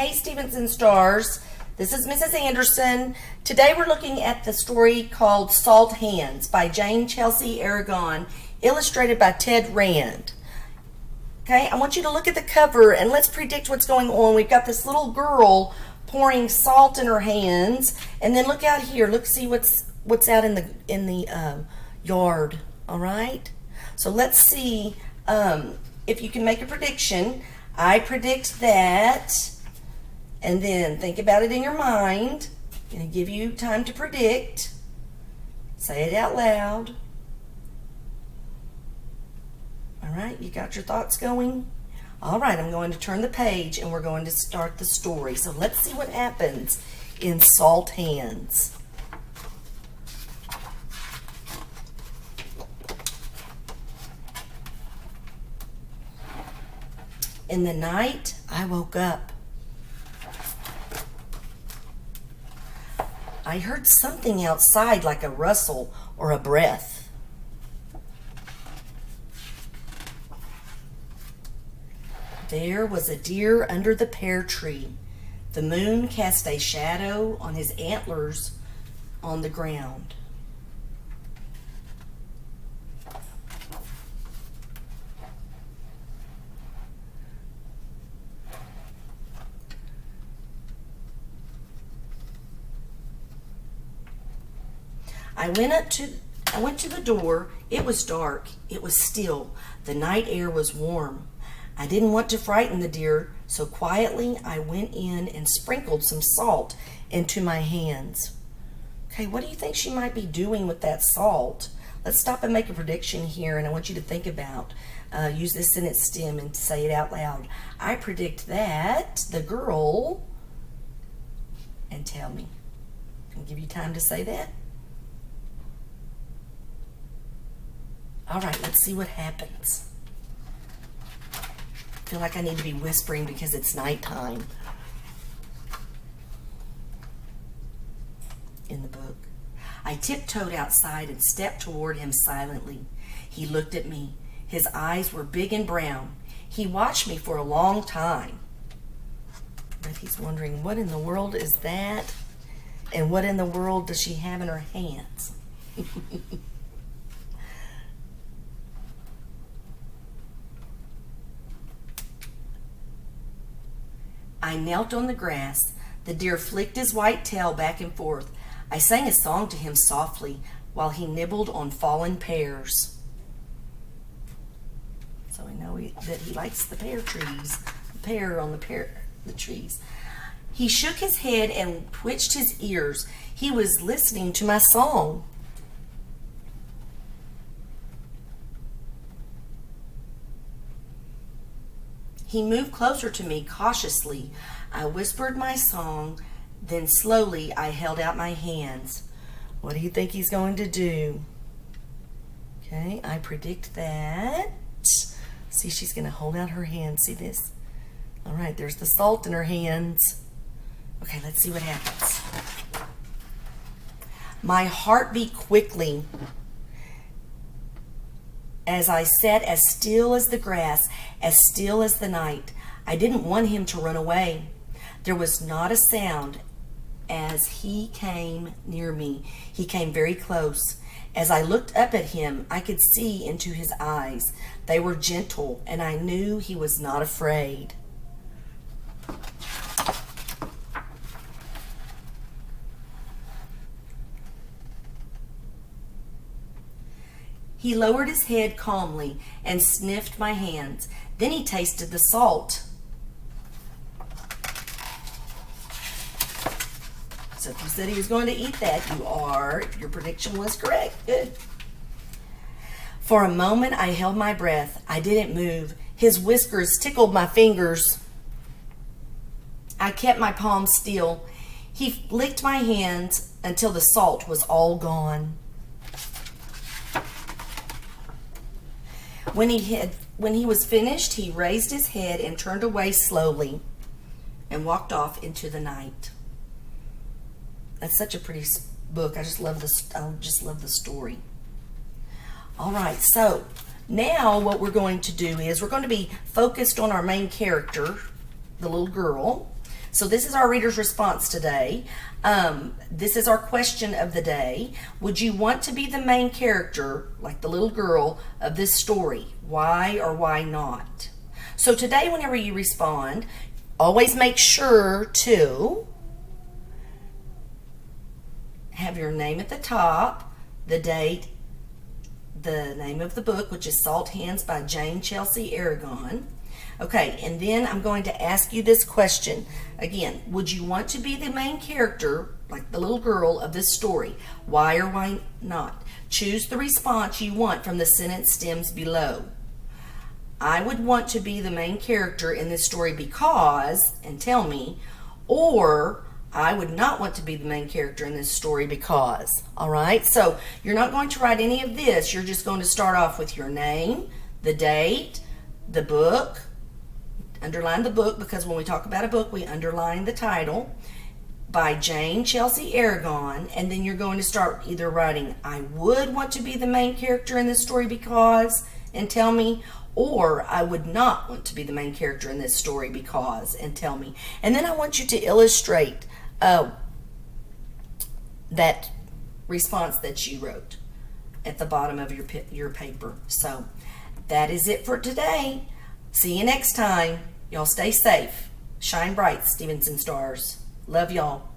Hey Stevenson Stars, this is Mrs. Anderson. Today we're looking at the story called Salt Hands by Jane Chelsea Aragon, illustrated by Ted Rand. Okay, I want you to look at the cover and let's predict what's going on. We've got this little girl pouring salt in her hands, and then look out here. Look, see what's out in the yard. All right. So let's see if you can make a prediction. I predict that, and then think about it in your mind. I'm going to give you time to predict. Say it out loud. All right, you got your thoughts going? All right, I'm going to turn the page and we're going to start the story. So let's see what happens in Salt Hands. In the night, I woke up. I heard something outside like a rustle or a breath. There was a deer under the pear tree. The moon cast a shadow on his antlers on the ground. I went to the door. It was dark. It was still. The night air was warm. I didn't want to frighten the deer, so quietly I went in and sprinkled some salt into my hands. Okay, what do you think she might be doing with that salt? Let's stop and make a prediction here, and I want you to think about, use this sentence stem and say it out loud. I predict that the girl, and tell me. I'll give you time to say that. All right, let's see what happens. I feel like I need to be whispering because it's nighttime in the book. I tiptoed outside and stepped toward him silently. He looked at me. His eyes were big and brown. He watched me for a long time. But he's wondering, what in the world is that? And what in the world does she have in her hands? I knelt on the grass. The deer flicked his white tail back and forth. I sang a song to him softly while he nibbled on fallen pears. So I know that he likes the pear trees, the pear on the trees. He shook his head and twitched his ears. He was listening to my song. He moved closer to me cautiously. I whispered my song, then slowly I held out my hands. What do you think he's going to do? Okay, I predict that. See, she's going to hold out her hands. See this? All right, there's the salt in her hands. Okay, let's see what happens. My heart beat quickly as I sat as still as the grass, as still as the night. I didn't want him to run away. There was not a sound as he came near me. He came very close. As I looked up at him, I could see into his eyes. They were gentle, and I knew he was not afraid. He lowered his head calmly and sniffed my hands. Then he tasted the salt. So if you said he was going to eat that, your prediction was correct. Good. For a moment, I held my breath. I didn't move. His whiskers tickled my fingers. I kept my palms still. He licked my hands until the salt was all gone. When he was finished, he raised his head and turned away slowly and walked off into the night. That's such a pretty book. I just love the story. All right, so now what we're going to do is we're going to be focused on our main character, the little girl. So this is our reader's response today. This is our question of the day. Would you want to be the main character, like the little girl, of this story? Why or why not? So today, whenever you respond, always make sure to have your name at the top, the date, the name of the book, which is Salt Hands by Jane Chelsea Aragon. Okay, and then I'm going to ask you this question. Again, would you want to be the main character, like the little girl, of this story? Why or why not? Choose the response you want from the sentence stems below. I would want to be the main character in this story because, and tell me, or I would not want to be the main character in this story because. All right, so you're not going to write any of this. You're just going to start off with your name, the date, the book. Underline the book, because when we talk about a book, we underline the title, by Jane Chelsea Aragon, and then you're going to start either writing, I would want to be the main character in this story because, and tell me, or I would not want to be the main character in this story because, and tell me. And then I want you to illustrate that response that you wrote at the bottom of your paper. So that is it for today. See you next time. Y'all stay safe. Shine bright, Stevenson Stars. Love y'all.